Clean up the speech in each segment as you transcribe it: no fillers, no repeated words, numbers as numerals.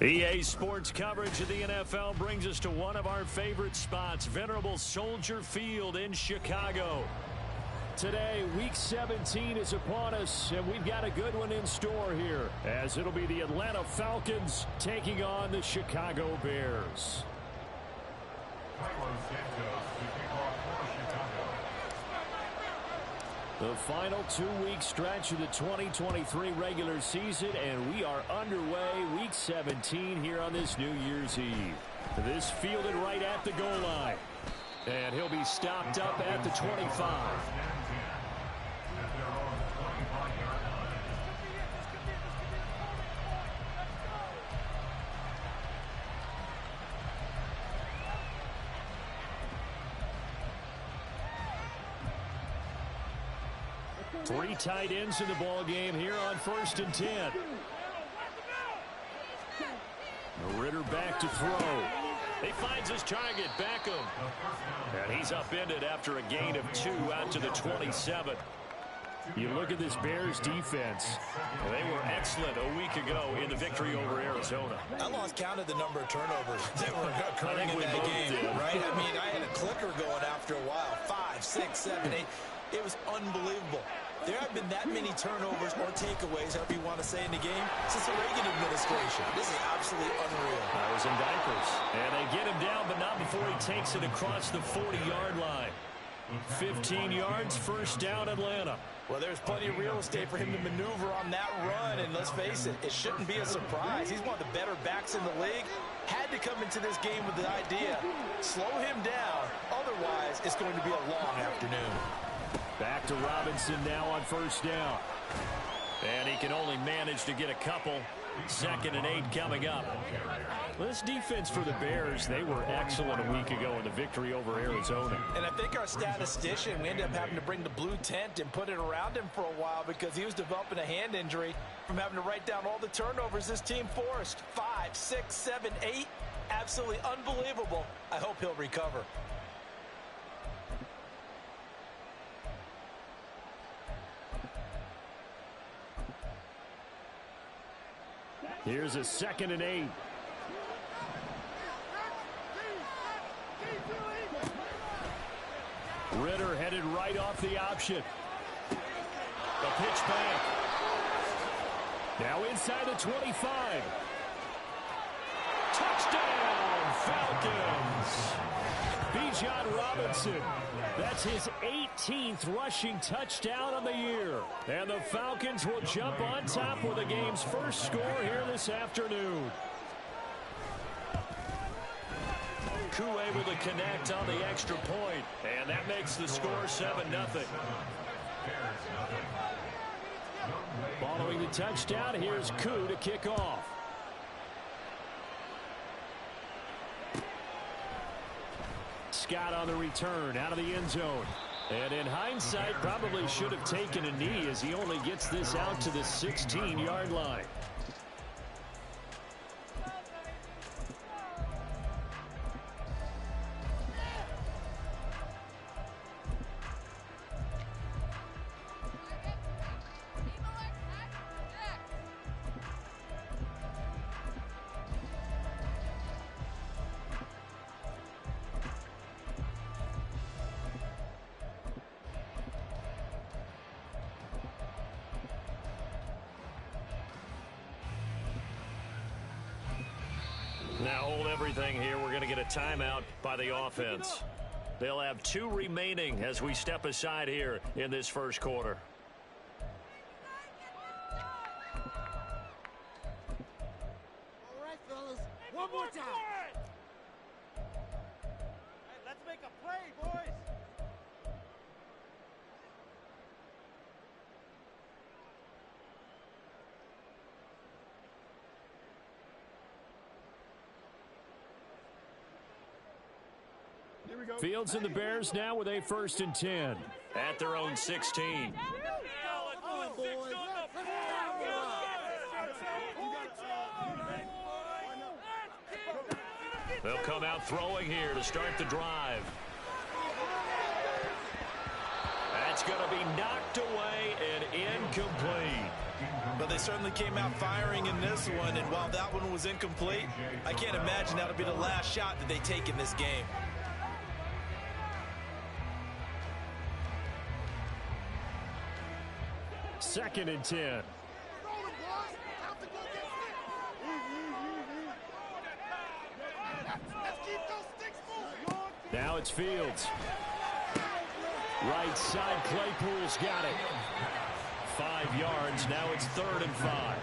EA Sports coverage of the NFL brings us to one of our favorite spots, venerable Soldier Field in Chicago. Today, Week 17 is upon us, and we've got a good one in store here, as it'll be the Atlanta Falcons taking on the Chicago Bears. The final 2-week stretch of the 2023 regular season, and we are underway Week 17 here on this New Year's Eve. This fielded right at the goal line, and he'll be stopped up at the 25. 3 tight ends in the ball game here on 1st and 10. Ritter back to throw. He finds his target, Beckham. And he's upended after a gain of 2 out to the 27. You look at this Bears defense. They were excellent a week ago in the victory over Arizona. I lost count of the number of turnovers that were occurring in that game, right? I mean, I had a clicker going after a while. 5, 6, 7, 8. It was unbelievable. There have been that many turnovers or takeaways, however you want to say, in the game since the Reagan administration. This is absolutely unreal. I was in diapers. And they get him down, but not before he takes it across the 40-yard line. 15 yards, 1st down, Atlanta. Well, there's plenty of real estate for him to maneuver on that run, and let's face it, it shouldn't be a surprise. He's one of the better backs in the league. Had to come into this game with the idea, slow him down, otherwise it's going to be a long afternoon. Back to Robinson now on 1st down. And he can only manage to get a couple. 2nd and 8 coming up. This defense for the Bears, they were excellent a week ago in the victory over Arizona. And I think our statistician, we ended up having to bring the blue tent and put it around him for a while because he was developing a hand injury from having to write down all the turnovers this team forced. 5, 6, 7, 8. Absolutely unbelievable. I hope he'll recover. Here's a 2nd and 8. Ritter headed right off the option. The pitch back. Now inside the 25. Touchdown, Falcons. Bijan Robinson. That's his 18th rushing touchdown on the year. And the Falcons will jump on top with the game's first score here this afternoon. Koo able to connect on the extra point, and that makes the score 7-0. Following the touchdown, here's Koo to kick off. Scott on the return out of the end zone. And in hindsight, probably should have taken a knee as he only gets this out to the 16-yard line. Now hold everything here. We're going to get a timeout by the offense. They'll have 2 remaining as we step aside here in this first quarter. All right, fellas. One more time. Hey, let's make a play, boys. Fields and the Bears now with a 1st and 10 at their own 16. They'll come out throwing here to start the drive. That's going to be knocked away and incomplete. But they certainly came out firing in this one, and while that one was incomplete, I can't imagine that'll be the last shot that they take in this game. Second and 10. Now it's Fields. Right side, Claypool's got it. 5 yards. Now it's 3rd and 5.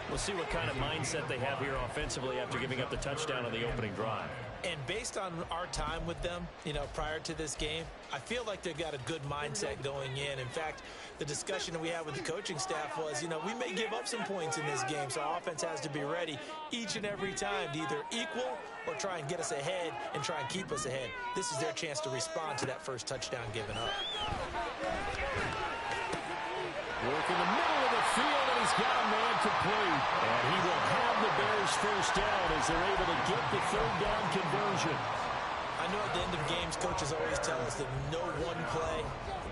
We'll see what kind of mindset they have here offensively after giving up the touchdown on the opening drive. And based on our time with them, prior to this game, I feel like they've got a good mindset going in. In fact, the discussion that we had with the coaching staff was, we may give up some points in this game, so our offense has to be ready each and every time to either equal or try and get us ahead and try and keep us ahead. This is their chance to respond to that first touchdown given up. Work in the middle of the field, and he's got a man complete. And he will have the Bears first down as they're able to get the 3rd down conversion. I know at the end of games, coaches always tell us that no one play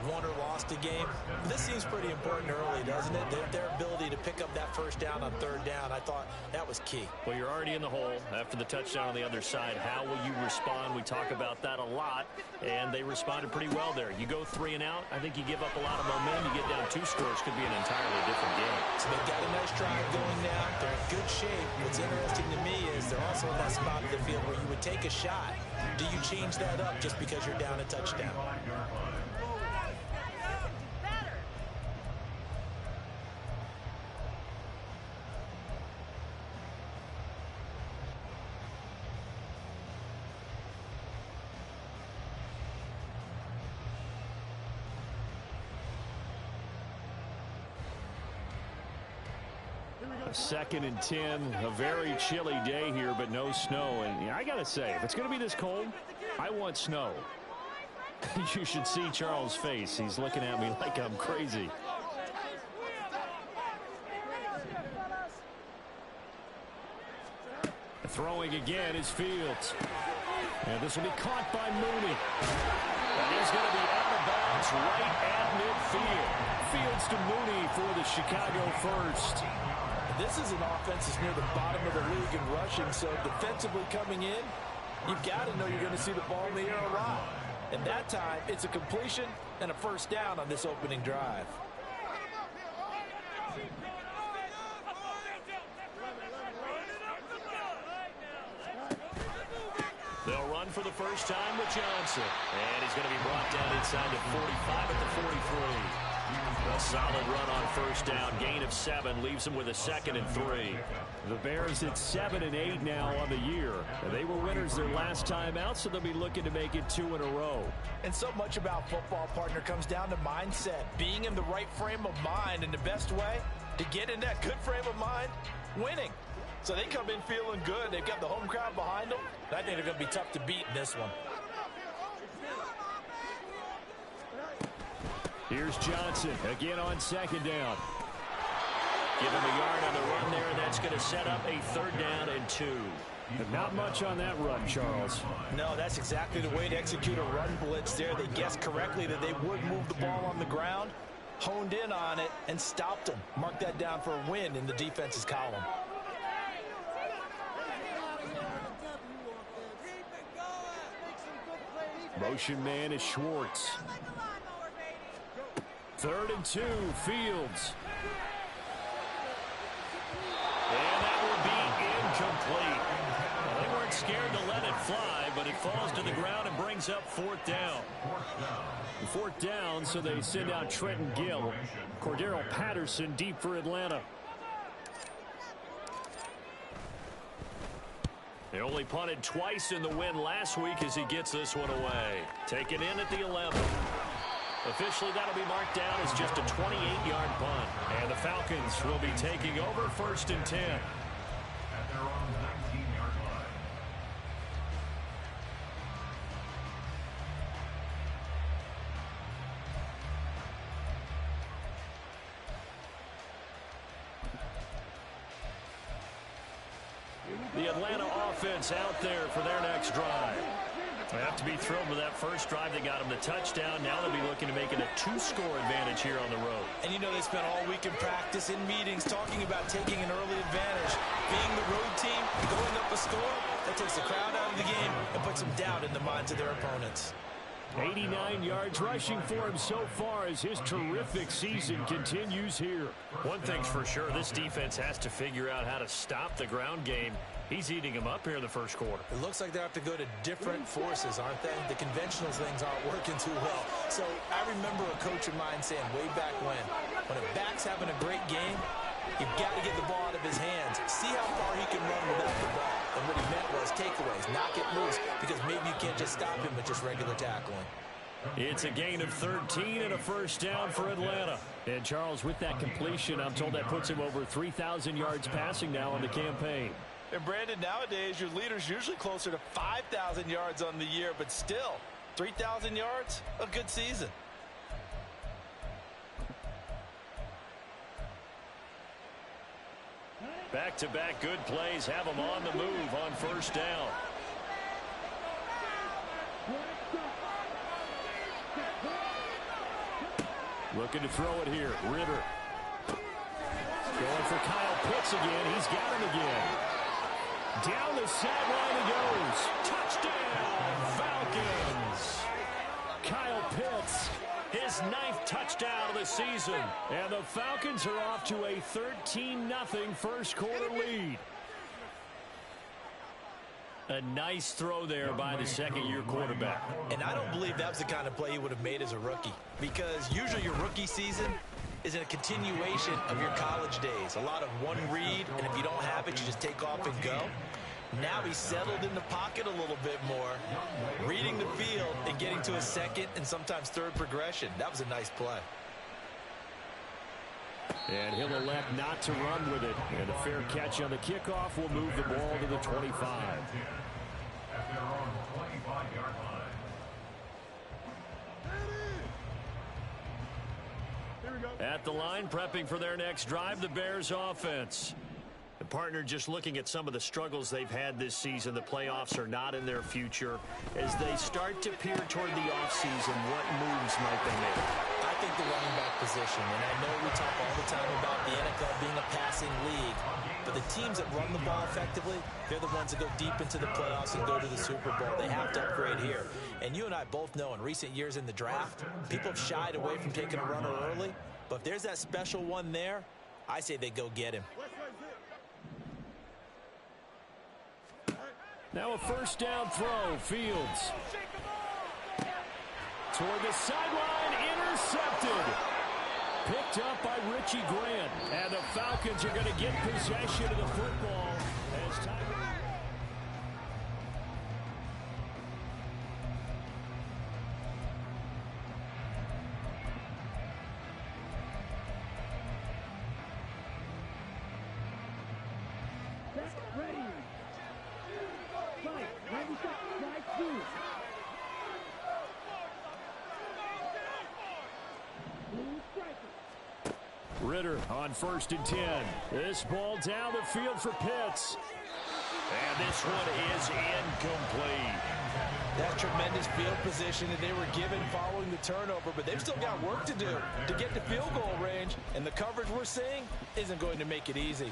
won or lost a game. But this seems pretty important early, doesn't it? Their ability to pick up that first down on 3rd down, I thought that was key. Well, you're already in the hole after the touchdown on the other side. How will you respond? We talk about that a lot, and they responded pretty well there. You go 3 and out, I think you give up a lot of momentum. You get down 2 scores, could be an entirely different game. So they've got a nice drive going now. They're in good shape. What's interesting to me is they're also in that spot of the field where you would take a shot. Do you change that up just because you're down a touchdown? Second and 10, a very chilly day here, but no snow. And I got to say, if it's going to be this cold, I want snow. You should see Charles' face. He's looking at me like I'm crazy. Throwing again is Fields. And this will be caught by Mooney. And he's going to be out of bounds right at midfield. Fields to Mooney for the Chicago first. This is an offense that's near the bottom of the league in rushing, so defensively coming in, you've got to know you're going to see the ball in the air a lot. And that time, it's a completion and a first down on this opening drive. They'll run for the first time with Johnson. And he's going to be brought down inside the 45 at the 43. A solid run on first down. Gain of 7 leaves them with a 2nd and 3. The Bears at 7 and 8 now on the year. They were winners their last time out, so they'll be looking to make it 2 in a row. And so much about football, partner, comes down to mindset. Being in the right frame of mind, and the best way to get in that good frame of mind, winning. So they come in feeling good. They've got the home crowd behind them. And I think they're going to be tough to beat in this one. Here's Johnson again on 2nd down. Give him a yard on the run there. That's going to set up a 3rd down and 2. But not much on that run, Charles. No, that's exactly the way to execute a run blitz there. They guessed correctly that they would move the ball on the ground, honed in on it, and stopped them. Mark that down for a win in the defense's column. Motion man is Schwartz. 3rd and 2, Fields. And that will be incomplete. Well, they weren't scared to let it fly, but it falls to the ground and brings up 4th down. 4th down, so they send out Trenton Gill. Cordero Patterson deep for Atlanta. They only punted twice in the win last week as he gets this one away. Taken in at the 11. Officially, that'll be marked down as just a 28-yard punt. And the Falcons will be taking over 1st and 10. At their own 19-yard line. The Atlanta offense out there for their next drive. They have to be thrilled with that first drive that got them the touchdown. Now they'll be looking to make it a 2-score advantage here on the road. And you know they spent all week in practice, in meetings, talking about taking an early advantage. Being the road team, going up a score, that takes the crowd out of the game and puts some doubt in the minds of their opponents. 89 yards rushing for him so far as his terrific season continues here. One thing's for sure, this defense has to figure out how to stop the ground game. He's eating them up here in the first quarter. It looks like they have to go to different forces, aren't they? The conventional things aren't working too well. So I remember a coach of mine saying way back when a back's having a great game, you've got to get the ball out of his hands. See how far he can run without the ball. And what he meant was takeaways, knock it loose, because maybe you can't just stop him with just regular tackling. It's a gain of 13 and a first down for Atlanta. And Charles, with that completion, I'm told that puts him over 3,000 yards passing now on the campaign. And Brandon, nowadays your leader's usually closer to 5,000 yards on the year, but still, 3,000 yards, a good season. Back-to-back good plays have him on the move on first down. Looking to throw it here. Ritter. Going for Kyle Pitts again. He's got him again. Down the sideline he goes. Touchdown, Falcons. Kyle Pitts, his 9th touchdown of the season. And the Falcons are off to a 13-0 first quarter lead. A nice throw there by the second-year quarterback. And I don't believe that was the kind of play he would have made as a rookie, because usually your rookie season is a continuation of your college days. A lot of one read, and if you don't have it, you just take off and go. Now he's settled in the pocket a little bit more, reading the field and getting to a second and sometimes third progression. That was a nice play. And he'll elect not to run with it. And a fair catch on the kickoff will move the ball to the 25. At their own 25-yard line. At the line, prepping for their next drive, the Bears offense. The partner just looking at some of the struggles they've had this season. The playoffs are not in their future. As they start to peer toward the offseason, what moves might they make? I think the running back position, and I know we talk all the time about the NFL being a passing league, but the teams that run the ball effectively, they're the ones that go deep into the playoffs and go to the Super Bowl. They have to upgrade here. And you and I both know in recent years in the draft, people have shied away from taking a runner early, but if there's that special one there, I say they go get him. Now a first down throw. Fields. Toward the sideline. Intercepted. Picked up by Richie Grant. And the Falcons are going to get possession of the football as time. Ritter on 1st and 10. This ball down the field for Pitts. And this one is incomplete. That's tremendous field position that they were given following the turnover, but they've still got work to do to get to field goal range, and the coverage we're seeing isn't going to make it easy.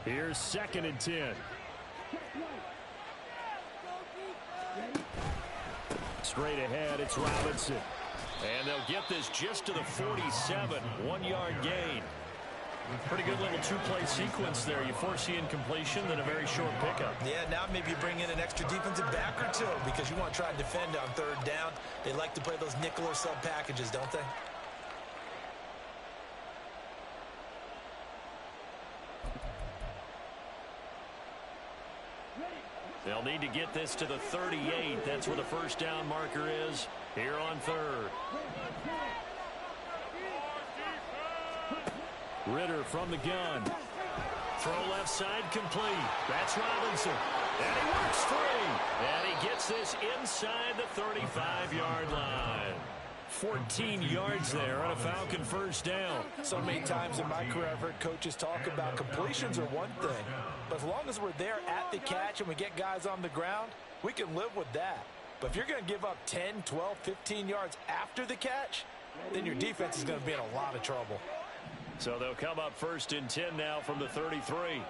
Here's 2nd and 10. Straight ahead, it's Robinson. And they'll get this just to the 47. 1-yard gain. Pretty good little two-play sequence there. You force the incompletion, then a very short pickup. Yeah, now maybe you bring in an extra defensive back or two because you want to try and defend on 3rd down. They like to play those nickel or sub packages, don't they? They'll need to get this to the 38. That's where the first down marker is here on 3rd. Ritter from the gun. Throw left side complete. That's Robinson. And he works free. And he gets this inside the 35-yard line. 14 yards there on a Falcon first down. So many times in my career I've heard coaches talk about completions are one thing, but as long as we're there at the catch and we get guys on the ground, we can live with that. But if you're going to give up 10, 12, 15 yards after the catch, then your defense is going to be in a lot of trouble. So they'll come up first and 10 now from the 33.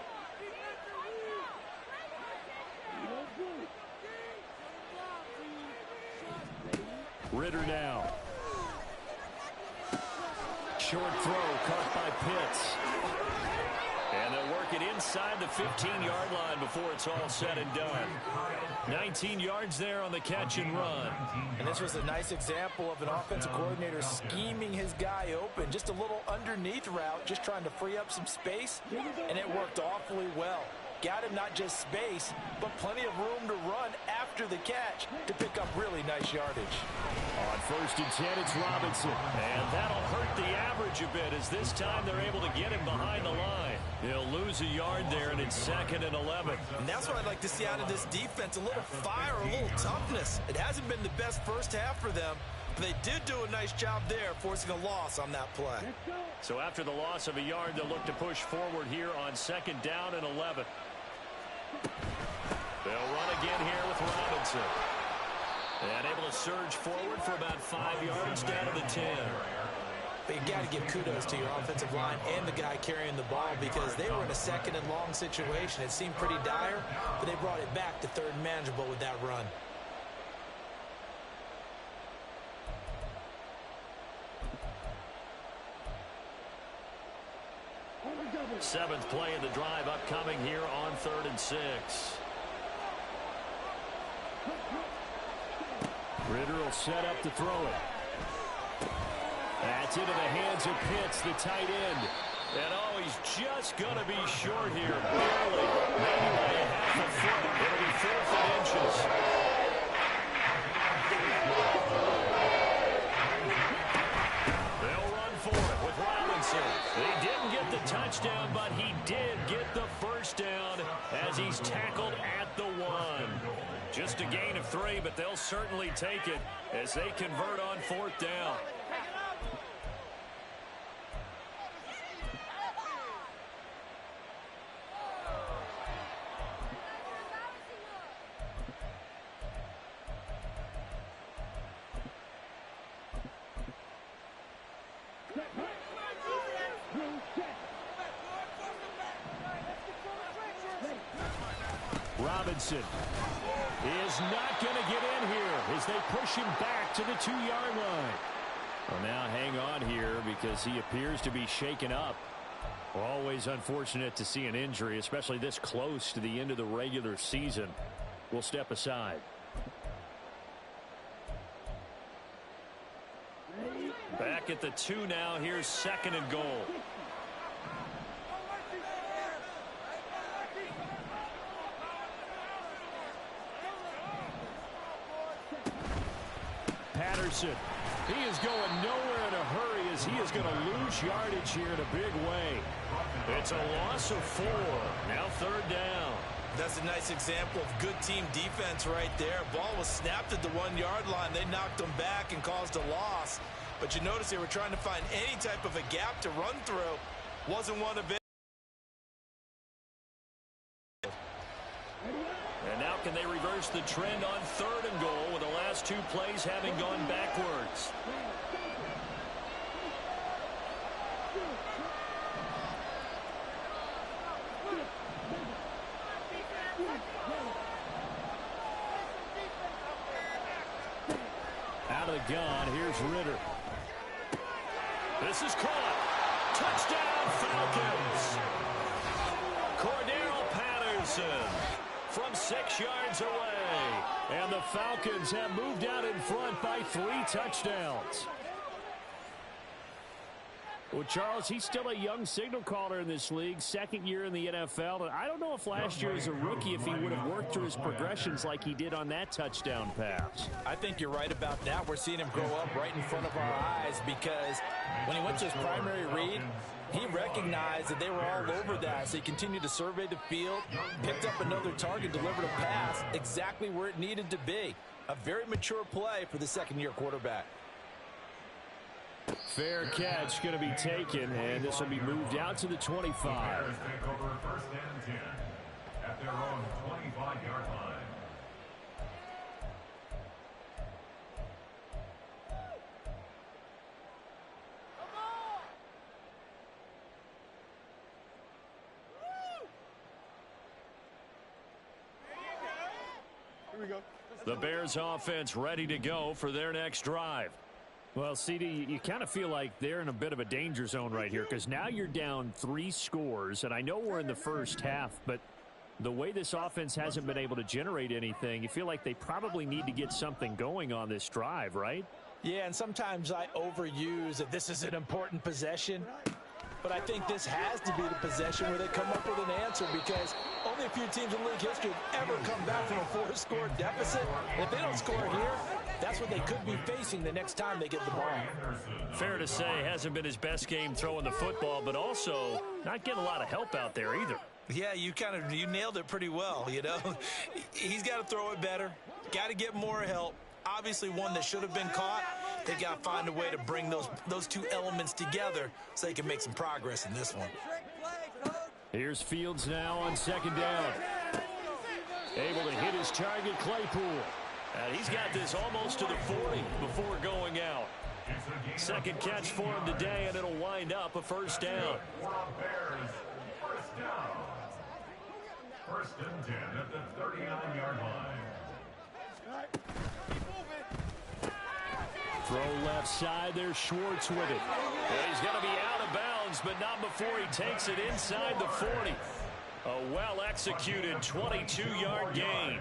Ritter now. Short throw caught by Pitts. And they'll work it inside the 15-yard line before it's all said and done. 19 yards there on the catch and run. And this was a nice example of an offensive coordinator scheming his guy open. Just a little underneath route, just trying to free up some space, and it worked awfully well. Got him not just space, but plenty of room to run after the catch to pick up really nice yardage. On first and 10, it's Robinson. And that'll hurt the average a bit as this time they're able to get him behind the line. He'll lose a yard there, and it's 2nd and 11. And that's what I'd like to see out of this defense, a little fire, a little toughness. It hasn't been the best first half for them, but they did do a nice job there, forcing a loss on that play. So after the loss of a yard, they'll look to push forward here on 2nd down and 11. They'll run again here with Robinson. And able to surge forward for about 5 yards down to the 10. But you got to give kudos to your offensive line and the guy carrying the ball because they were in a 2nd and long situation. It seemed pretty dire, but they brought it back to 3rd and manageable with that run. Seventh play of the drive upcoming here on 3rd and 6. Ritter will set up to throw it. That's into the hands of Pitts, the tight end. And oh, he's just going to be short here, barely. Maybe by a half a foot. It'll be 4th and inches. They'll run for it with Robinson. He didn't get the touchdown, but he did get the first down as he's tackled at the 1. Just a gain of 3, but they'll certainly take it as they convert on 4th down. Robinson is not going to get in here as they push him back to the 2-yard line. Well, now hang on here because he appears to be shaken up. Always unfortunate to see an injury, especially this close to the end of the regular season. We'll step aside. Back at the 2 now. Here's 2nd and goal. Patterson. He is going nowhere in a hurry as he is going to lose yardage here in a big way. It's a loss of 4. Now 3rd down. That's a nice example of good team defense right there. Ball was snapped at the 1-yard line. They knocked them back and caused a loss. But you notice they were trying to find any type of a gap to run through. Wasn't one of it. And now can they reverse the trend on 3rd and goal with the last 2 plays having gone backwards? Out of the gun, here's Ritter. This is caught. Touchdown, Falcons. Cordero Patterson from 6 yards away. And the Falcons have moved out in front by 3 touchdowns. Well, Charles, he's still a young signal caller in this league, 2nd year in the NFL. And I don't know if last year as a rookie if he would have worked through his progressions like he did on that touchdown pass. I think you're right about that. We're seeing him grow up right in front of our eyes because when he went to his primary read, he recognized that they were all over that. So he continued to survey the field, picked up another target, delivered a pass exactly where it needed to be. A very mature play for the 2nd-year quarterback. Fair catch going to be taken, and this will be moved out to the 25. Bears take over 1st and 10 at their own 25-yard line. The Bears offense ready to go for their next drive. Well, CD, you kind of feel like they're in a bit of a danger zone right here because now you're down 3 scores, and I know we're in the first half, but the way this offense hasn't been able to generate anything, you feel like they probably need to get something going on this drive, right? Yeah, and sometimes I overuse that this is an important possession. But I think this has to be the possession where they come up with an answer because only a few teams in league history have ever come back from a 4-score deficit. If they don't score here, that's what they could be facing the next time they get the ball. Fair to say, hasn't been his best game throwing the football, but also not getting a lot of help out there either. Yeah, you nailed it pretty well, you know. He's got to throw it better, got to get more help. Obviously one that should have been caught. They got to find a way to bring those two elements together so they can make some progress in this one. Here's Fields now on 2nd down. Able to hit his target, Claypool. And he's got this almost to the 40 before going out. 2nd catch for him today, and it'll wind up a 1st down. Bears, 1st down. 1st and 10 at the 39-yard line. Throw left side, there's Schwartz with it. Well, he's going to be out of bounds, but not before he takes it inside the 40. A well-executed 22-yard gain.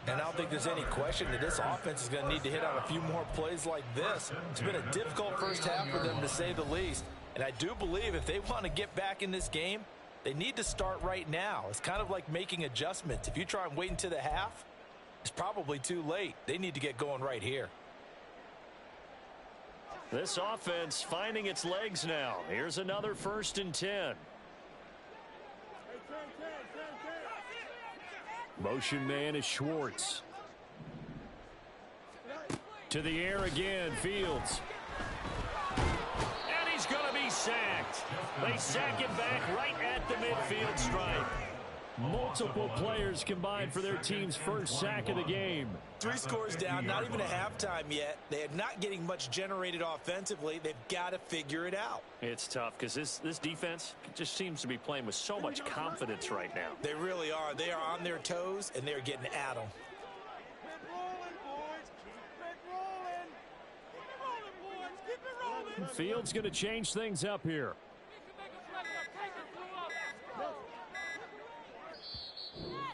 And I don't think there's any question that this offense is going to need to hit on a few more plays like this. It's been a difficult first half for them, to say the least. And I do believe if they want to get back in this game, they need to start right now. It's kind of like making adjustments. If you try and wait until the half, it's probably too late. They need to get going right here. This offense finding its legs now. Here's another 1st and 10. Motion man is Schwartz. To the air again, Fields. And he's going to be sacked. They sack him back right at the midfield stripe. Multiple players combined for their team's 1st sack of the game. 3 scores down, not even a halftime yet. They are not getting much generated offensively. They've got to figure it out. It's tough because this defense just seems to be playing with so much confidence right now. They really are. They are on their toes, and they're getting at them. Fields going to change things up here.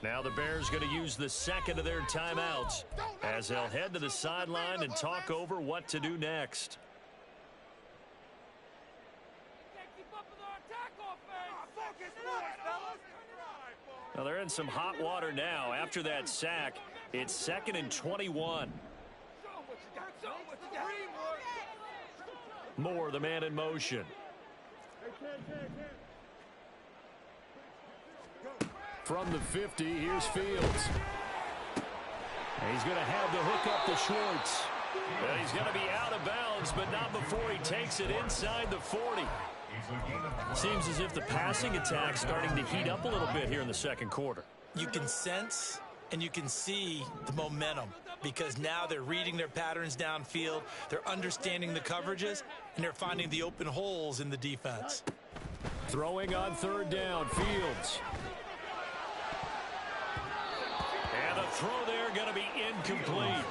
Now the Bears going to use the 2nd of their timeouts as they'll head to the sideline and talk over what to do next. Now they're in some hot water now. After that sack, it's 2nd and 21. Moore, the man in motion. From the 50, here's Fields. And he's going to have the hook up to Schwartz. And he's going to be out of bounds, but not before he takes it inside the 40. Seems as if the passing attack's starting to heat up a little bit here in the 2nd quarter. You can sense and you can see the momentum because now they're reading their patterns downfield, they're understanding the coverages, and they're finding the open holes in the defense. Throwing on 3rd down, Fields. And a throw there going to be incomplete.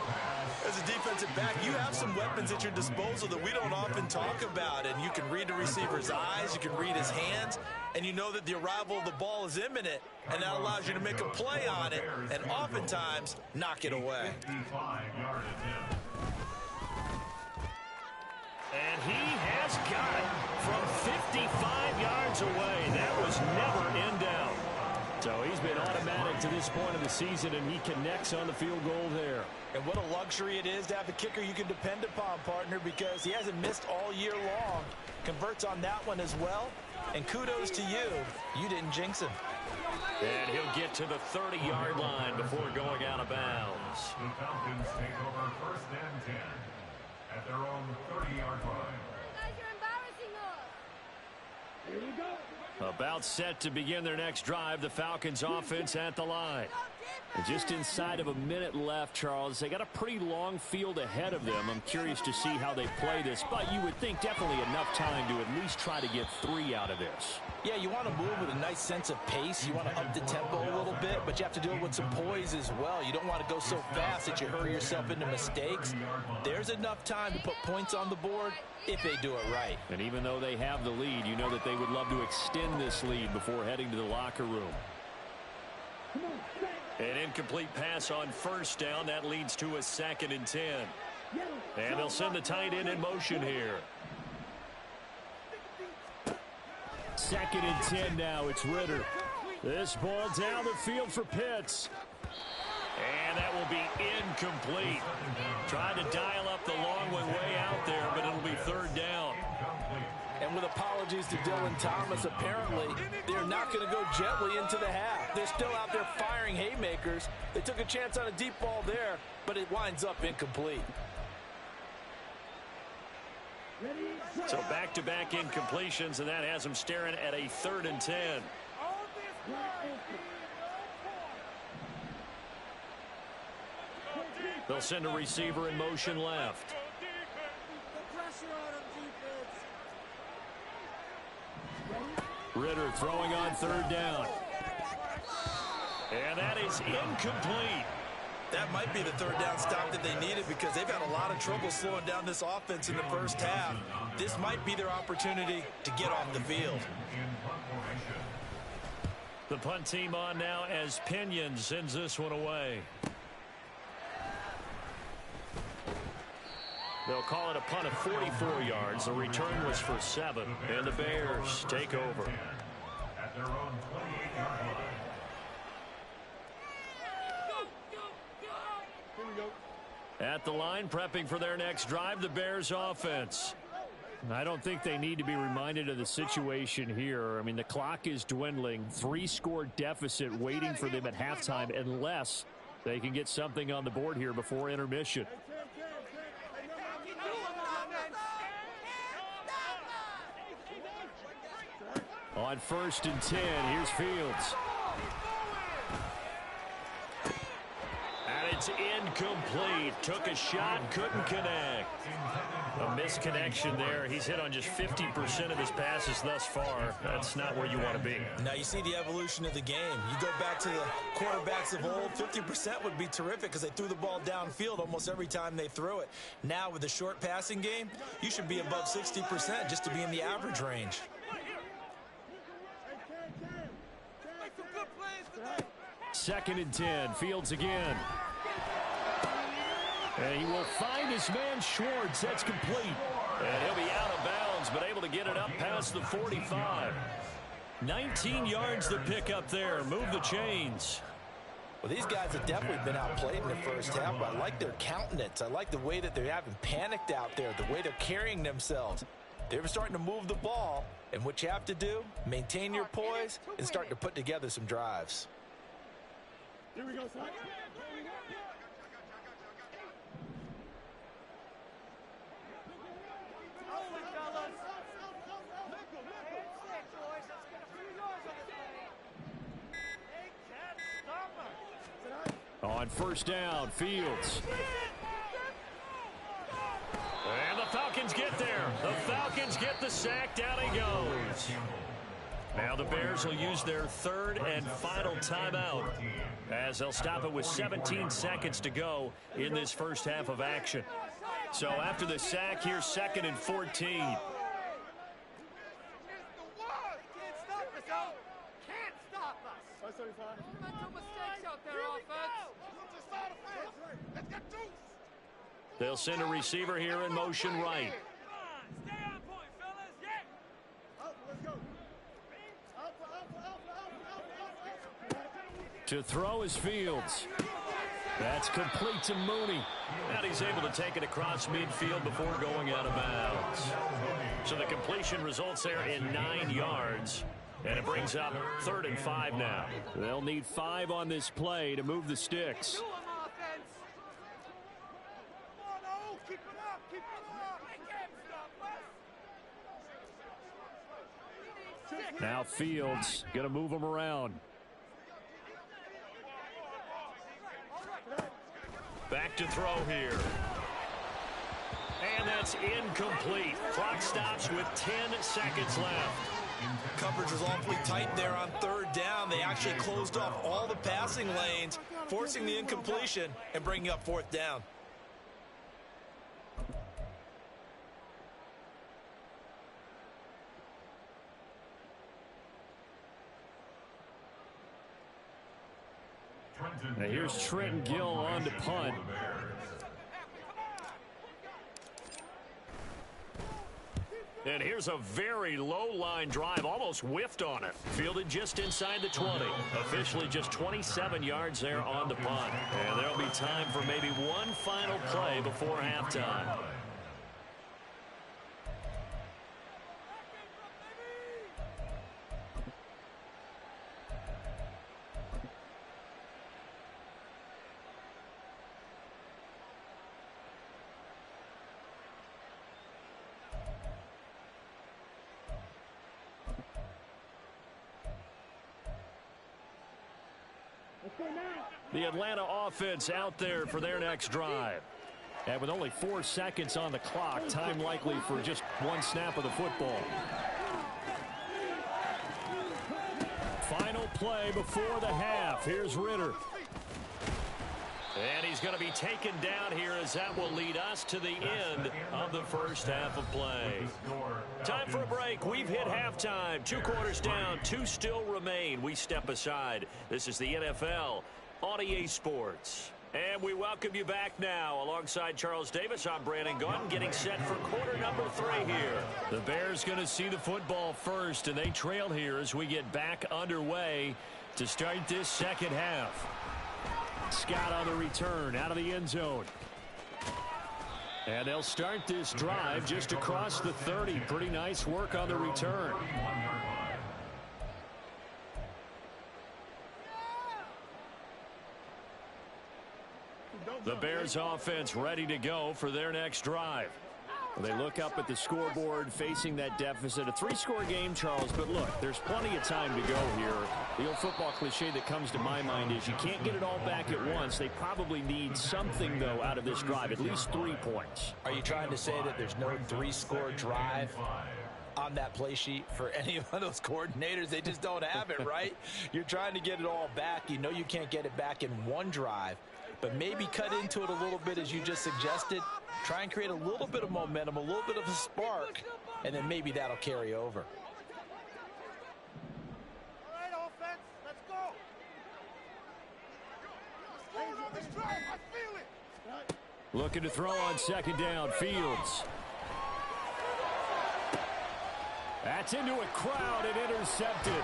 As a defensive back, you have some weapons at your disposal that we don't often talk about, and you can read the receiver's eyes, you can read his hands, and you know that the arrival of the ball is imminent, and that allows you to make a play on it, and oftentimes knock it away. And he has got it from 55 yards away. That was never in doubt. So he's been automatic to this point of the season, and he connects on the field goal there. And what a luxury it is to have a kicker you can depend upon, partner, because he hasn't missed all year long. Converts on that one as well. And kudos to you. You didn't jinx him. And he'll get to the 30-yard line before going out of bounds. The Falcons take over 1st and 10 at their own 30-yard line. About set to begin their next drive, the Falcons offense at the line. And just inside of a minute left, Charles. They got a pretty long field ahead of them. I'm curious to see how they play this, but you would think definitely enough time to at least try to get 3 out of this. Yeah, you want to move with a nice sense of pace. You want to up the tempo a little bit, but you have to do it with some poise as well. You don't want to go so fast that you hurry yourself into mistakes. There's enough time to put points on the board if they do it right. And even though they have the lead, you know that they would love to extend this lead before heading to the locker room. An incomplete pass on first down. That leads to a 2nd and 10. And they'll send the tight end in motion here. 2nd and 10 now. It's Ritter. This ball down the field for Pitts. And that will be incomplete. Tried to dial up the long one way out there, but it'll be 3rd down. And with apologies to Dylan Thomas, apparently they're not going to go gently into the half. They're still out there firing haymakers. They took a chance on a deep ball there, but it winds up incomplete. So back-to-back incompletions, and that has them staring at a 3rd and 10. They'll send a receiver in motion left. Ritter throwing on 3rd down. And that is incomplete. That might be the 3rd down stop that they needed because they've had a lot of trouble slowing down this offense in the first half. This might be their opportunity to get off the field. The punt team on now as Pinion sends this one away. They'll call it a punt of 44 yards. The return was for 7, and the Bears take over. At their own 28-yard line. At the line, prepping for their next drive, the Bears offense. I don't think they need to be reminded of the situation here. I mean, the clock is dwindling. 3-score deficit waiting for them at halftime unless they can get something on the board here before intermission. On 1st and 10, here's Fields. And it's incomplete. Took a shot, couldn't connect. A misconnection there. He's hit on just 50% of his passes thus far. That's not where you want to be. Now you see the evolution of the game. You go back to the quarterbacks of old, 50% would be terrific because they threw the ball downfield almost every time they threw it. Now with the short passing game, you should be above 60% just to be in the average range. Second and 10. Fields again. And he will find his man Schwartz. That's complete. And he'll be out of bounds, but able to get it up past the 45. 19 yards to pick up there. Move the chains. Well, these guys have definitely been outplayed in the first half, but I like their countenance. I like the way that they haven't panicked out there, the way they're carrying themselves. They're starting to move the ball, and what you have to do, maintain your poise and start to put together some drives. Here we go, son. On 1st down, Fields. And the Falcons get there. The Falcons get the sack. Down he goes. Now the Bears will use their 3rd and final timeout as they'll stop it with 17 seconds to go in this first half of action. So after the sack, here's 2nd and 14. They'll send a receiver here in motion right. To throw is Fields. That's complete to Mooney. And he's able to take it across midfield before going out of bounds. So the completion results there in 9 yards. And it brings up 3rd and 5 now. They'll need 5 on this play to move the sticks. Now Fields going to move him around. Back to throw here. And that's incomplete. Clock stops with 10 seconds left. Coverage was awfully tight there on third down. They actually closed off all the passing lanes, forcing the incompletion and bringing up fourth down. Now here's Trenton Gill on to punt. And here's a very low line drive, almost whiffed on it. Fielded just inside the 20. Officially just 27 yards there on the punt. And there'll be time for maybe one final play before halftime. The Atlanta offense out there for their next drive. And with only 4 seconds on the clock, time likely for just one snap of the football. Final play before the half. Here's Ritter. And he's going to be taken down here as that will lead us to the end of the first half of play. Time for a break. We've hit halftime. 2 quarters down. 2 still remain. We step aside. This is the NFL on EA Sports. And we welcome you back now. Alongside Charles Davis, I'm Brandon Gunn, getting set for quarter number 3 here. The Bears going to see the football first, and they trail here as we get back underway to start this second half. Scott on the return out of the end zone. And they'll start this drive just across the 30. Pretty nice work on the return. The Bears offense ready to go for their next drive. They look up at the scoreboard facing that deficit. A 3-score game, Charles, but look, there's plenty of time to go here. The old football cliche that comes to my mind is you can't get it all back at once. They probably need something, though, out of this drive, at least 3 points. Are you trying to say that there's no 3-score drive on that play sheet for any of those coordinators? They just don't have it, right? You're trying to get it all back. You know you can't get it back in one drive, but maybe cut into it a little bit as you just suggested. Try and create a little bit of momentum, a little bit of a spark, and then maybe that'll carry over. All right, offense, let's go. Let's drive. I feel it. Looking to throw on second down. Fields. That's into a crowd and intercepted.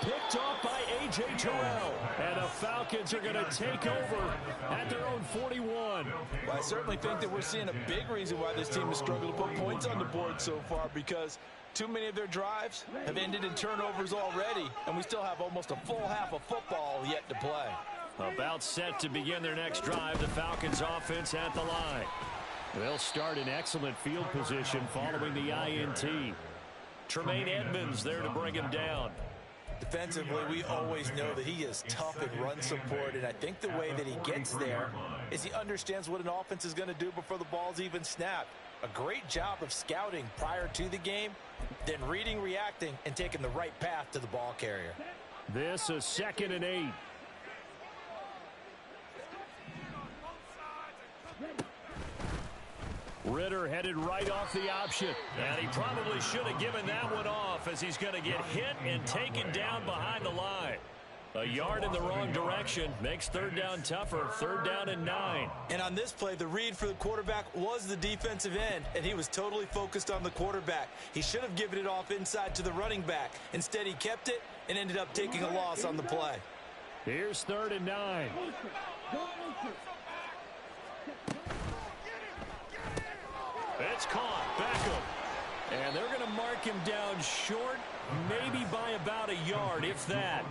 Picked off by A.J. Terrell. And the Falcons are going to take over at their own 41. Well, I certainly think that we're seeing a big reason why this team has struggled to put points on the board so far, because too many of their drives have ended in turnovers already, and we still have almost a full half of football yet to play. About set to begin their next drive, the Falcons offense at the line. They'll start in excellent field position following the INT. Tremaine Edmonds there to bring him down. Defensively, we always know that he is tough in run support, and I think the way that he gets there is he understands what an offense is going to do before the ball's even snapped. A great job of scouting prior to the game, then reading, reacting, and taking the right path to the ball carrier. This is 2nd and 8. Ritter headed right off the option. And he probably should have given that one off, as he's going to get hit and taken down behind the line. A yard in the wrong direction makes third down tougher. 3rd down and 9. And on this play, the read for the quarterback was the defensive end, and he was totally focused on the quarterback. He should have given it off inside to the running back. Instead, he kept it and ended up taking a loss on the play. Here's 3rd and 9. It's caught. Beckham. And they're going to mark him down short, maybe by about a yard, if that.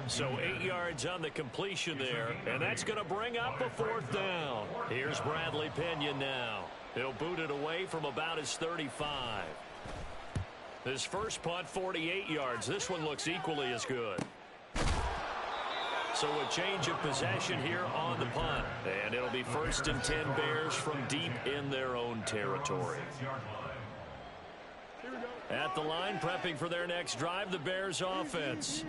So 8 yards on the completion there, and that's going to bring up a 4th down. Here's Bradley Pinion now. He'll boot it away from about his 35. His first punt, 48 yards. This one looks equally as good. So a change of possession here on the punt. And it'll be 1st and 10 Bears from deep in their own territory. At the line, prepping for their next drive, the Bears offense.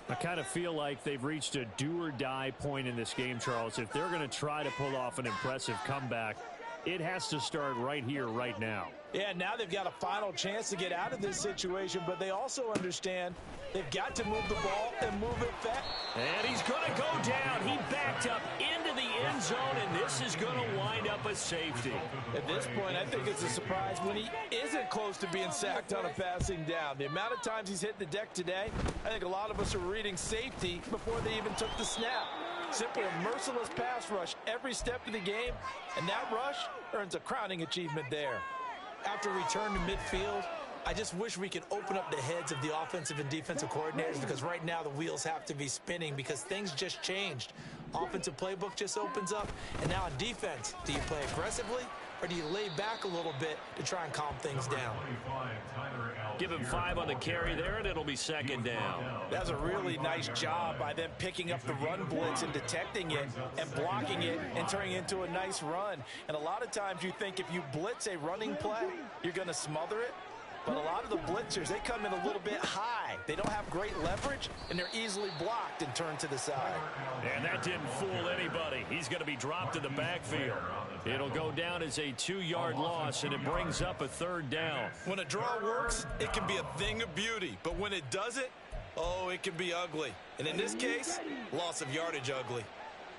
I kind of feel like they've reached a do-or-die point in this game, Charles. If they're going to try to pull off an impressive comeback, it has to start right here, right now. Yeah, now they've got a final chance to get out of this situation, but they also understand they've got to move the ball and move it fast. And he's going to go down. He backed up into the end zone, and this is going to wind up a safety. At this point, I think it's a surprise when he isn't close to being sacked on a passing down. The amount of times he's hit the deck today, I think a lot of us are reading safety before they even took the snap. Simply a merciless pass rush every step of the game, and that rush earns a crowning achievement there. After return to midfield, I just wish we could open up the heads of the offensive and defensive coordinators, because right now the wheels have to be spinning because things just changed. Offensive playbook just opens up, and now on defense, do you play aggressively or do you lay back a little bit to try and calm things down? Give him 5 on the carry there, and it'll be 2nd down. That's a really nice job by them picking up the run blitz and detecting it and blocking it and turning it into a nice run. And a lot of times you think if you blitz a running play, you're going to smother it. But a lot of the blitzers, they come in a little bit high. They don't have great leverage, and they're easily blocked and turned to the side. And that didn't fool anybody. He's going to be dropped in the backfield. It'll go down as a 2-yard loss, and it brings up a 3rd down. When a draw works, it can be a thing of beauty. But when it doesn't, oh, it can be ugly. And in this case, loss of yardage ugly.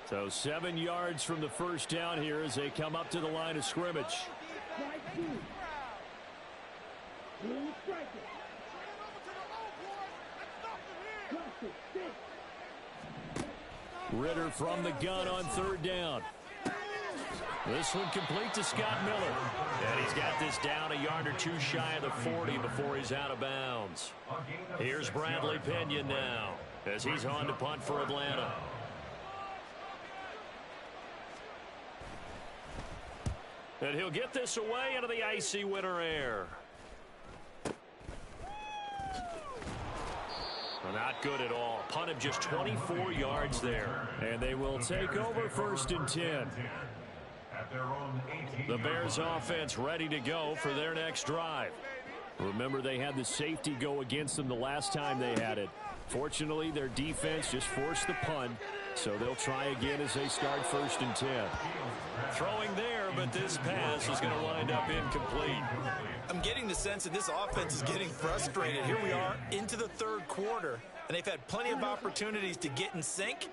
So 7 yards from the 1st down here as they come up to the line of scrimmage. Ritter from the gun on 3rd down. This one complete to Scott Miller. And he's got this down a yard or 2 shy of the 40 before he's out of bounds. Here's Bradley Pinion now as he's on to punt for Atlanta. And he'll get this away into the icy winter air. Not good at all. Punt of just 24 yards there. And they will take over 1st and 10. The Bears offense ready to go for their next drive. Remember, they had the safety go against them the last time they had it. Fortunately, their defense just forced the punt, so they'll try again as they start 1st and 10. Throwing there, but this pass is going to wind up incomplete. I'm getting the sense that this offense is getting frustrated. Here we are into the 3rd quarter, and they've had plenty of opportunities to get in sync.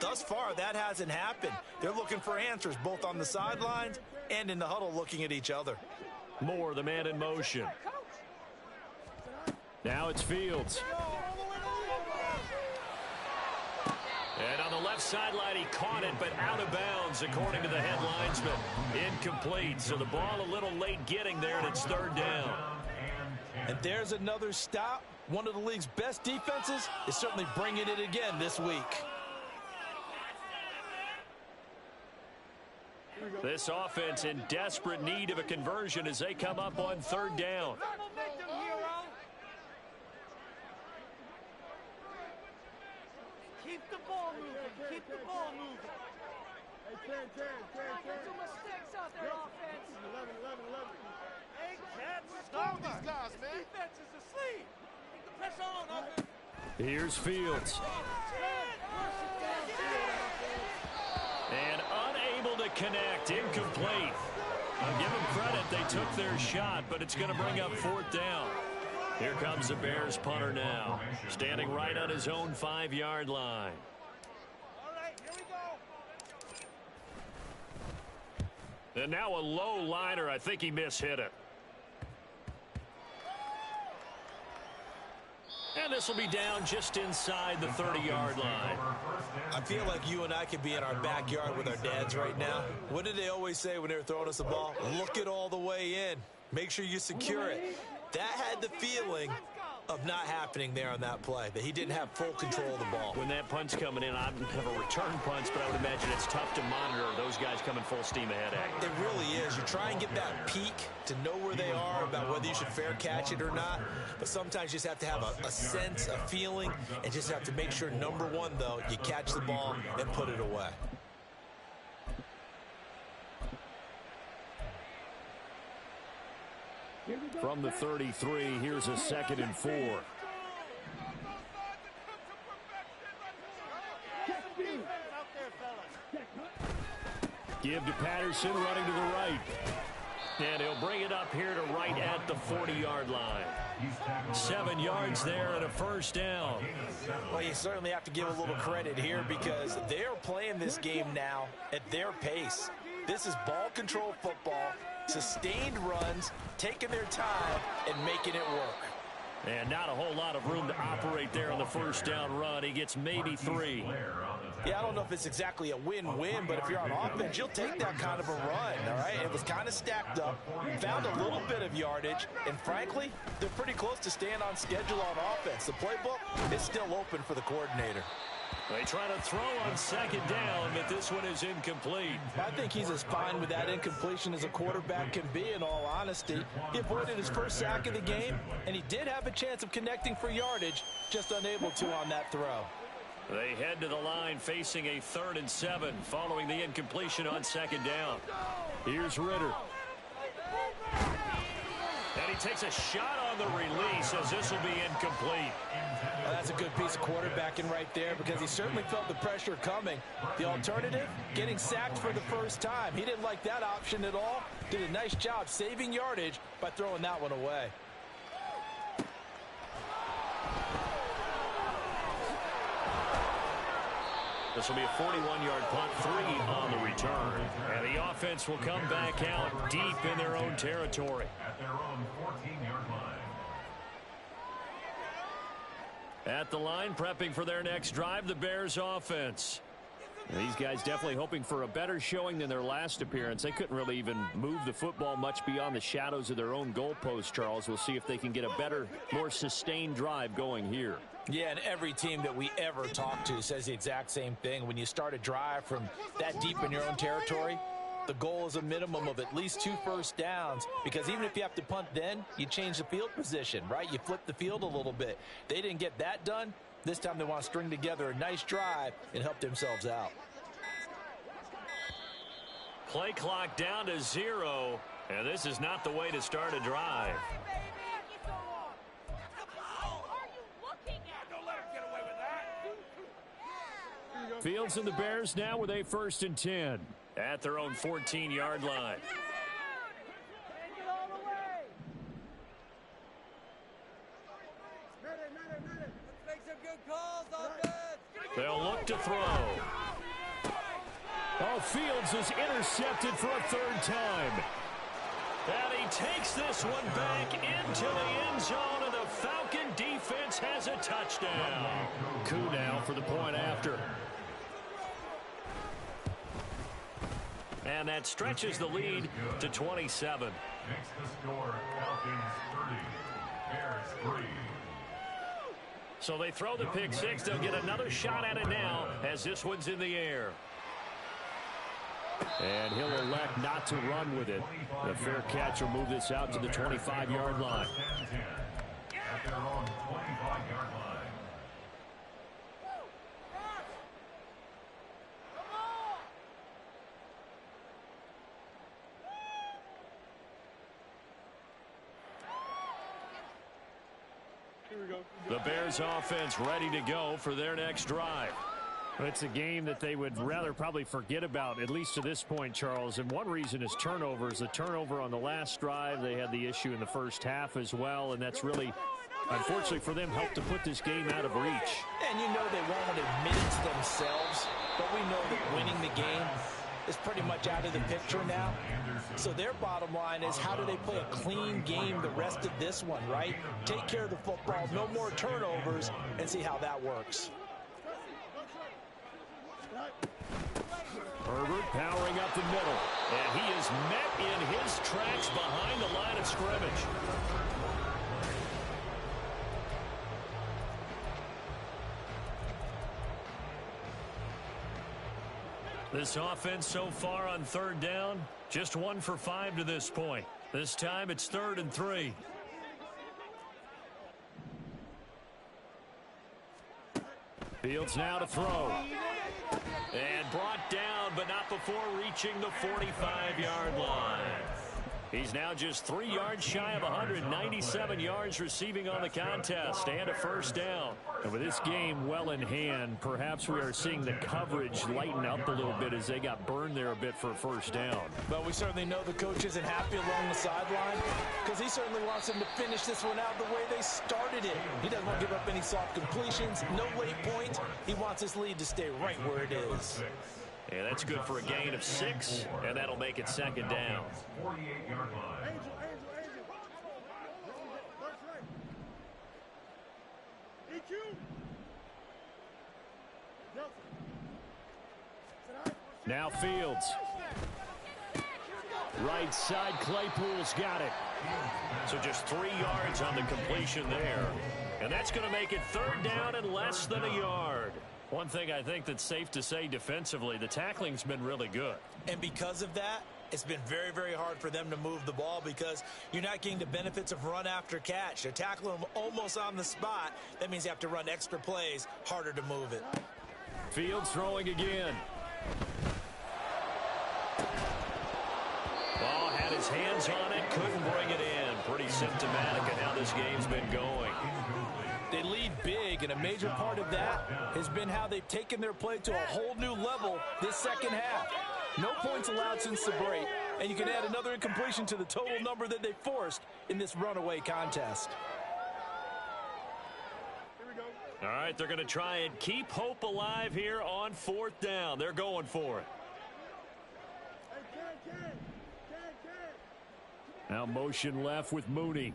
Thus far, that hasn't happened. They're looking for answers both on the sidelines and in the huddle looking at each other. Moore, the man in motion. Now it's Fields. And on the left sideline, he caught it, but out of bounds, according to the head linesman. Incomplete, so the ball a little late getting there, and it's 3rd down. And there's another stop. One of the league's best defenses is certainly bringing it again this week. This offense in desperate need of a conversion as they come up on 3rd down. Keep the ball moving. Keep the ball moving. Some mistakes out there, offense. 11. Hey, cats, stop these guys, man. Defense is asleep. Keep the pressure on, offense. Here's Fields. And unable to connect. Incomplete. I'll give them credit. They took their shot, but it's going to bring up 4th down. Here comes the Bears punter now, standing right on his own 5-yard line. All right, here we go. And now a low liner. I think he mishit it. And this will be down just inside the 30-yard line. I feel like you and I could be in our backyard with our dads right now. What did they always say when they were throwing us the ball? Look it all the way in. Make sure you secure it. That had the feeling of not happening there on that play, that he didn't have full control of the ball. When that punt's coming in, I have a return punch, but I would imagine it's tough to monitor those guys coming full steam ahead at you. It really is. You try and get that peek to know where they are, about whether you should fair catch it or not. But sometimes you just have to have a sense, a feeling, and just have to make sure, number one, though, you catch the ball and put it away. From the 33, here's a 2nd and 4. Give to Patterson, running to the right. And he'll bring it up here to right at the 40-yard line. 7 yards there and a first down. Well, you certainly have to give a little credit here because they're playing this game now at their pace. This is ball control football, sustained runs, taking their time, and making it work. And not a whole lot of room to operate there on the first down run. He gets maybe 3. Yeah, I don't know if it's exactly a win-win, but if you're on offense, you'll take that kind of a run, all right? It was kind of stacked up, found a little bit of yardage, and frankly, they're pretty close to staying on schedule on offense. The playbook is still open for the coordinator. They try to throw on 2nd down, but this one is incomplete. I think he's as fine with that incompletion as a quarterback can be, in all honesty. He avoided his first sack of the game, and he did have a chance of connecting for yardage, just unable to on that throw. They head to the line facing a 3rd and 7 following the incompletion on 2nd down. Here's Ritter. And he takes a shot on the release as this will be incomplete. Well, that's a good piece of quarterbacking right there because he certainly felt the pressure coming. The alternative, getting sacked for the first time. He didn't like that option at all. Did a nice job saving yardage by throwing that one away. This will be a 41-yard punt, 3 on the return. And the offense will come back out deep in their own territory. At their own 14-yard line. At the line, prepping for their next drive, the Bears offense. These guys definitely hoping for a better showing than their last appearance. They couldn't really even move the football much beyond the shadows of their own goalpost, Charles. We'll see if they can get a better, more sustained drive going here. Yeah, and every team that we ever talk to says the exact same thing. When you start a drive from that deep in your own territory, the goal is a minimum of at least 2 first downs, because even if you have to punt then, you change the field position, right? You flip the field a little bit. They didn't get that done. This time they want to string together a nice drive and help themselves out. Play clock down to 0, and this is not the way to start a drive. Fields and the Bears now with a 1st and 10 at their own 14-yard line. They'll look to throw. Oh, Fields is intercepted for a 3rd time. And he takes this one back into the end zone, and the Falcon defense has a touchdown. Coup now for the point after. And that stretches the lead to 27. Makes the score Falcons 30, Bears 3. So they throw the pick 6. They'll get another shot at it now as this one's in the air. And he'll elect not to run with it. The fair catch will move this out to the 25-yard line. At their own 25-yard line. The Bears offense ready to go for their next drive. It's a game that they would rather probably forget about, at least to this point, Charles. And one reason is turnovers. The turnover on the last drive, they had the issue in the first half as well. And that's really, unfortunately for them, helped to put this game out of reach. And you know they won't admit it to themselves, but we know that winning the game is pretty much out of the picture now. So their bottom line is, how do they play a clean game the rest of this one, right? Take care of the football, no more turnovers, and see how that works. Herbert powering up the middle, and he is met in his tracks behind the line of scrimmage. This offense so far on third down, just 1 for 5 to this point. This time it's 3rd and 3. Fields now to throw. And brought down, but not before reaching the 45-yard line. He's now just 3 yards shy of 197 yards receiving on the contest and a first down. And with this game well in hand, perhaps we are seeing the coverage lighten up a little bit as they got burned there a bit for a first down. But we certainly know the coach isn't happy along the sideline because he certainly wants them to finish this one out the way they started it. He doesn't want to give up any soft completions, no late points. He wants his lead to stay right where it is. And that's good for a gain of 6, and that'll make it 2nd down. 48-yard line. Now Fields. Right side, Claypool's got it. So just 3 yards on the completion there. And that's going to make it 3rd down and less than a yard. One thing I think that's safe to say defensively, the tackling's been really good. And because of that, it's been very, very hard for them to move the ball because you're not getting the benefits of run after catch. They're tackling them almost on the spot. That means you have to run extra plays, harder to move it. Fields throwing again. Ball had his hands on it, couldn't bring it in. Pretty symptomatic of how this game's been going. They lead big, and a major part of that has been how they've taken their play to a whole new level this second half. No points allowed since the break, and you can add another incompletion to the total number that they forced in this runaway contest. All right, they're going to try and keep hope alive here on 4th down. They're going for it. Now motion left with Mooney.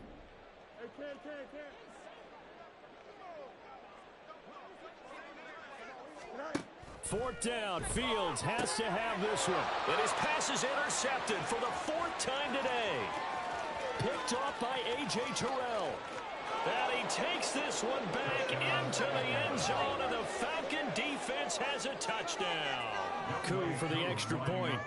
4th down. Fields has to have this one. And his pass is intercepted for the 4th time today. Picked off by A.J. Terrell. And he takes this one back into the end zone, and the Falcon defense has a touchdown. Coup for the extra point.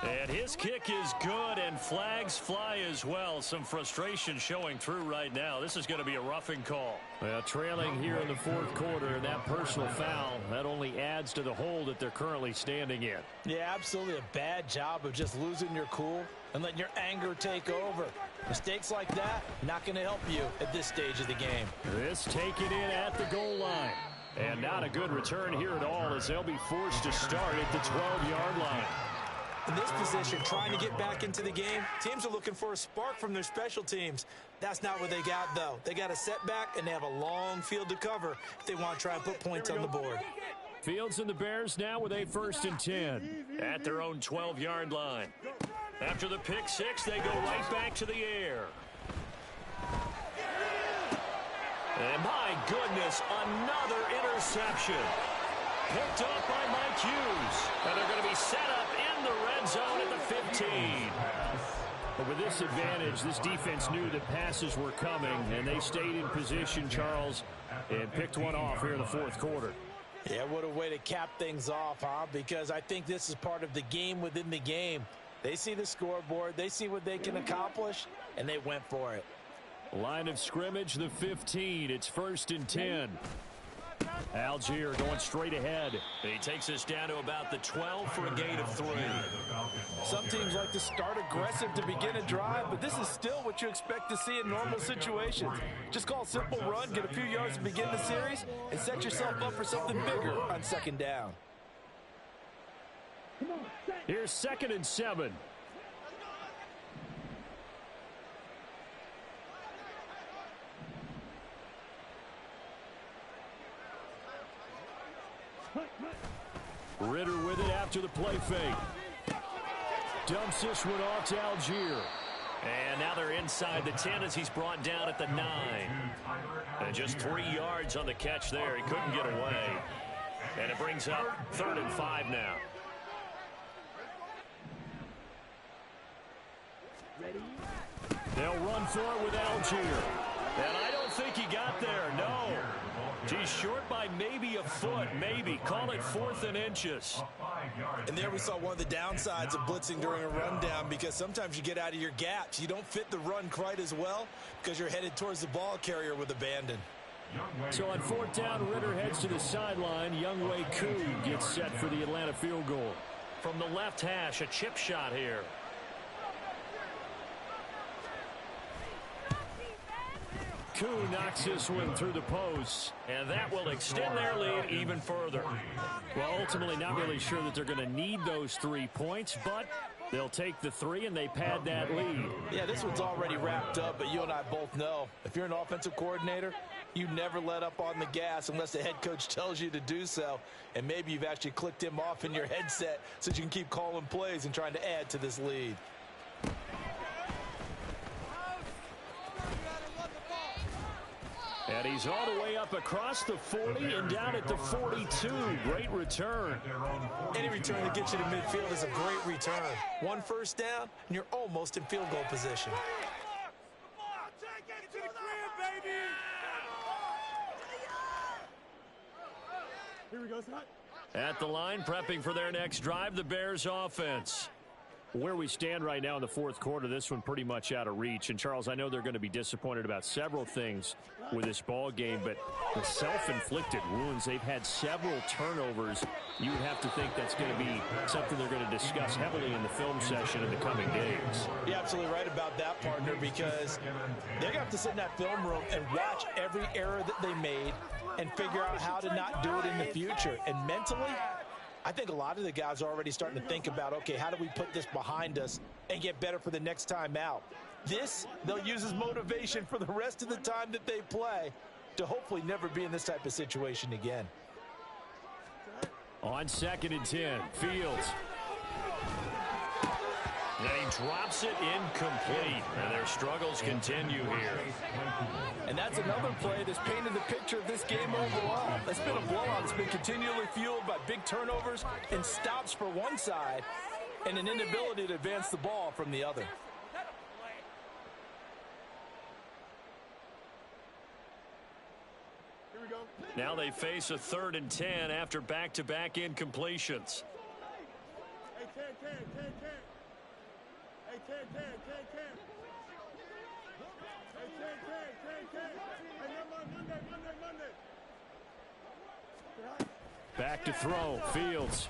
And his kick is good, and flags fly as well. Some frustration showing through right now. This is going to be a roughing call. Well, trailing here in the 4th quarter, and that personal foul, that only adds to the hole that they're currently standing in. Yeah, absolutely a bad job of just losing your cool and letting your anger take over. Mistakes like that, not going to help you at this stage of the game. This taken in at the goal line. And not a good return here at all as they'll be forced to start at the 12-yard line. In this position, trying to get back into the game, teams are looking for a spark from their special teams. That's not what they got, though. They got a setback, and they have a long field to cover if they want to try and put points on the board. Fields and the Bears now with a 1st and 10 at their own 12-yard line. After the pick 6, they go right back to the air. And my goodness, another interception. Picked up by Mike Hughes. And they're going to be set up in the red zone at the 15. But with this advantage, this defense knew that passes were coming, and they stayed in position, Charles, and picked one off here in the 4th quarter. Yeah, what a way to cap things off, huh? Because I think this is part of the game within the game. They see the scoreboard, they see what they can accomplish, and they went for it. Line of scrimmage, the 15. It's 1st and 10. Algier going straight ahead. He takes us down to about the 12 for a gain of 3. Some teams like to start aggressive to begin a drive, but this is still what you expect to see in normal situations. Just call a simple run, get a few yards to begin the series, and set yourself up for something bigger on 2nd down. Here's 2nd and 7. Ritter with it after the play fake. Dumps this one off to Algier. And now they're inside the 10 as he's brought down at the 9. And just 3 yards on the catch there. He couldn't get away. And it brings up 3rd and 5 now. They'll run for it with Algier. And I don't think he got there, no. He's short by maybe a foot, maybe. Call it 4th and inches. And there we saw one of the downsides of blitzing during a rundown, because sometimes you get out of your gaps. You don't fit the run quite as well because you're headed towards the ball carrier with abandon. So on 4th down, Ritter heads to the sideline. Younghoe Koo gets set for the Atlanta field goal. From the left hash, a chip shot here. Koo knocks this one through the post, and that will extend their lead even further. Well, ultimately, not really sure that they're going to need those 3 points, but they'll take the 3 and they pad that lead. Yeah, this one's already wrapped up, but you and I both know if you're an offensive coordinator, you never let up on the gas unless the head coach tells you to do so. And maybe you've actually clicked him off in your headset so you can keep calling plays and trying to add to this lead. And he's all the way up across the 40 and down at the 42. Great return. Any return that gets you to midfield is a great return. 1 first down, and you're almost in field goal position. Here we go, Scott. At the line, prepping for their next drive, the Bears offense. Where we stand right now in the 4th quarter, this one pretty much out of reach. And, Charles, I know they're going to be disappointed about several things with this ball game, but the self-inflicted wounds, they've had several turnovers. You would have to think that's going to be something they're going to discuss heavily in the film session in the coming days. You're absolutely right about that, partner, because they're going to have to sit in that film room and watch every error that they made and figure out how to not do it in the future. And mentally, I think a lot of the guys are already starting to think about, okay, how do we put this behind us and get better for the next time out? This, they'll use as motivation for the rest of the time that they play to hopefully never be in this type of situation again. On 2nd and 10, Fields. And he drops it incomplete. And their struggles continue here. And that's another play that's painted the picture of this game overall. It's been a blowout. It's been continually fueled by big turnovers and stops for one side and an inability to advance the ball from the other. Here we go. Now they face a 3rd and 10 after back-to-back incompletions. Hey, 10. Hey, 10. Hey, 10. Hey, Monday. Back to throw, Fields.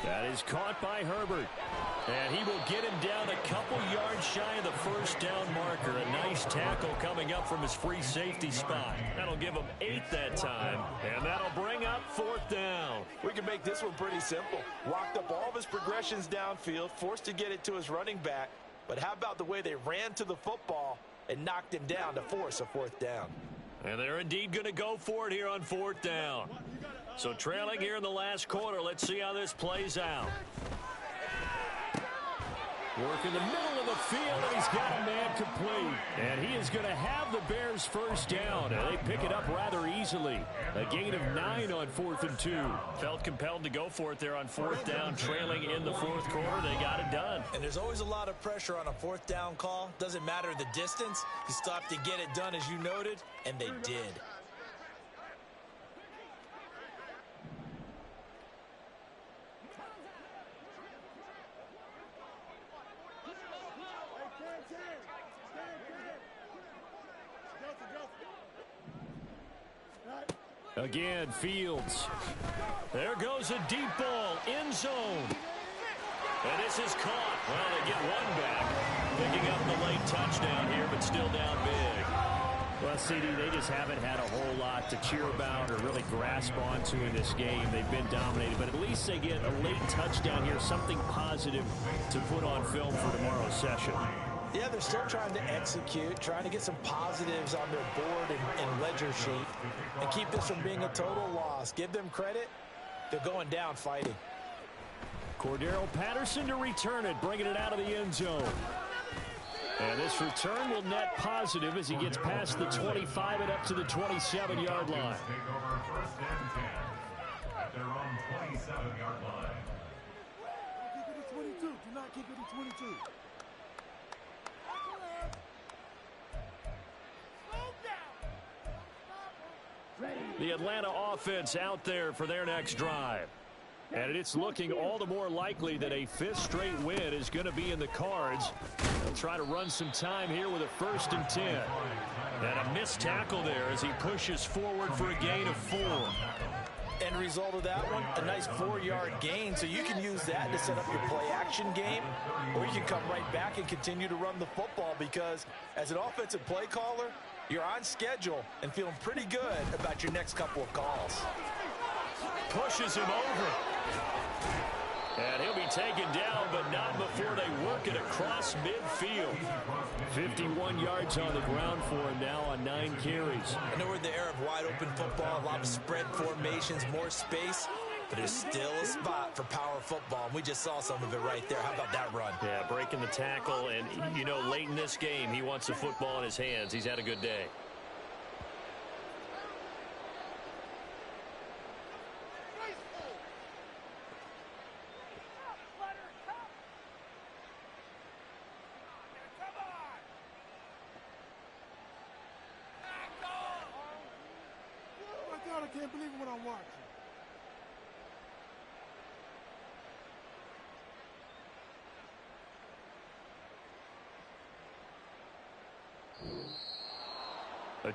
That is caught by Herbert. And he will get him down a couple yards shy of the 1st down marker. A nice tackle coming up from his free safety spot. That'll give him 8 that time. And that'll bring up 4th down. We can make this one pretty simple. Walked up all of his progressions downfield, forced to get it to his running back. But how about the way they ran to the football and knocked him down to force a 4th down? And they're indeed going to go for it here on 4th down. So trailing here in the last quarter, let's see how this plays out. Work in the middle of the field, and he's got a man complete. And he is going to have the Bears 1st down, and they pick it up rather easily. A gain of 9 on 4th and 2. Felt compelled to go for it there on 4th down, trailing in the 4th quarter. They got it done. And there's always a lot of pressure on a 4th down call. Doesn't matter the distance. You stop to get it done, as you noted, and they did. Again, Fields. There goes a deep ball, end zone. And this is caught. Well, they get one back. Picking up the late touchdown here, but still down big. Well, CD, they just haven't had a whole lot to cheer about or really grasp onto in this game. They've been dominated, but at least they get a late touchdown here, something positive to put on film for tomorrow's session. Yeah, they're still trying to execute, trying to get some positives on their board and ledger sheet and keep this from being a total loss. Give them credit. They're going down fighting. Cordero Patterson to return it, bringing it out of the end zone. And this return will net positive as he gets past the 25 and up to the 27-yard line. Take over 1st and 10 at their own 27-yard line. Kick it at 22. Do not kick it at 22. The Atlanta offense out there for their next drive. And it's looking all the more likely that a fifth straight win is going to be in the cards. They'll try to run some time here with a 1st and 10. And a missed tackle there as he pushes forward for a gain of 4. End result of that one, a nice 4-yard gain. So you can use that to set up your play-action game, or you can come right back and continue to run the football, because as an offensive play caller, you're on schedule and feeling pretty good about your next couple of calls. Pushes him over. And he'll be taken down, but not before they work it across midfield. 51 yards on the ground for him now on 9 carries. I know we're in the era of wide-open football, a lot of spread formations, more space, but there's still a spot for power football, and we just saw some of it right there. How about that run? Yeah, breaking the tackle, and, you know, late in this game, he wants the football in his hands. He's had a good day. I can't believe what I'm watching.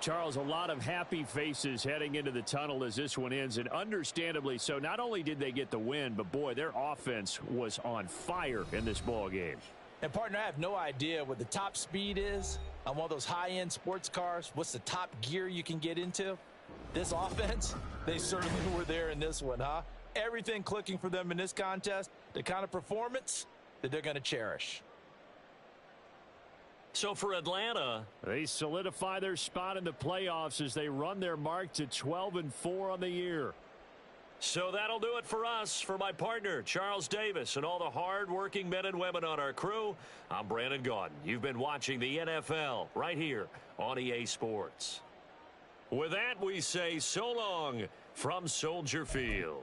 Charles, a lot of happy faces heading into the tunnel as this one ends, and understandably so. Not only did they get the win, but boy, their offense was on fire in this ball game. And partner, I have no idea what the top speed is on one of those high-end sports cars. What's the top gear you can get into? This offense, they certainly were there in this one, huh? Everything clicking for them in this contest, the kind of performance that they're going to cherish. So for Atlanta, they solidify their spot in the playoffs as they run their mark to 12-4 on the year. So that'll do it for us. For my partner, Charles Davis, and all the hard-working men and women on our crew, I'm Brandon Gaudin. You've been watching the NFL right here on EA Sports. With that, we say so long from Soldier Field.